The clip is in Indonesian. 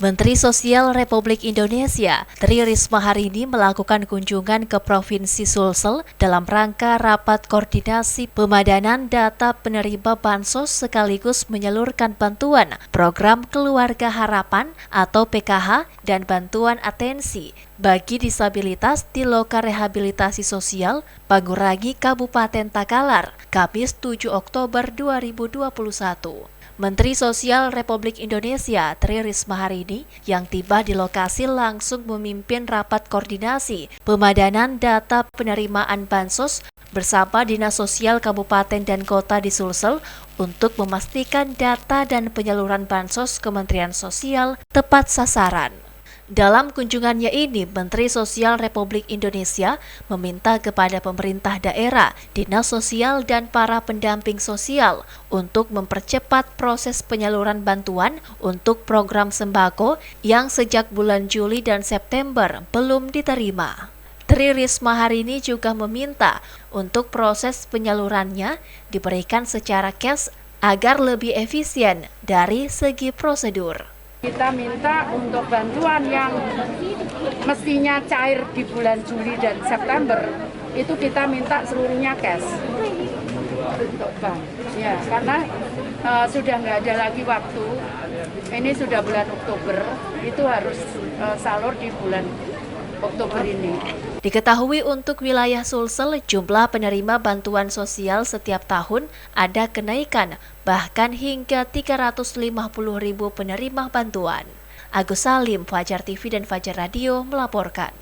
Menteri Sosial Republik Indonesia, Tri Risma hari ini melakukan kunjungan ke Provinsi Sulsel dalam rangka rapat koordinasi pemadanan data penerima bansos sekaligus menyalurkan bantuan program Keluarga Harapan atau PKH dan bantuan atensi bagi disabilitas di Loka Rehabilitasi Sosial Panguragan Kabupaten Takalar, Kamis 7 Oktober 2021. Menteri Sosial Republik Indonesia, Tri Risma hari ini, yang tiba di lokasi langsung memimpin rapat koordinasi pemadanan data penerimaan bansos bersama Dinas Sosial Kabupaten dan Kota di Sulsel untuk memastikan data dan penyaluran bansos Kementerian Sosial tepat sasaran. Dalam kunjungannya ini, Menteri Sosial Republik Indonesia meminta kepada pemerintah daerah, dinas sosial, dan para pendamping sosial untuk mempercepat proses penyaluran bantuan untuk program sembako yang sejak bulan Juli dan September belum diterima. Tri Risma hari ini juga meminta untuk proses penyalurannya diberikan secara cash agar lebih efisien dari segi prosedur. Kita minta untuk bantuan yang mestinya cair di bulan Juli dan September, itu kita minta seluruhnya cash untuk bank. Ya, karena sudah nggak ada lagi waktu, ini sudah bulan Oktober, itu harus salur di bulan Oktober ini. Diketahui untuk wilayah Sulsel, jumlah penerima bantuan sosial setiap tahun ada kenaikan, bahkan hingga 350.000 penerima bantuan. Agus Salim, Fajar TV dan Fajar Radio melaporkan.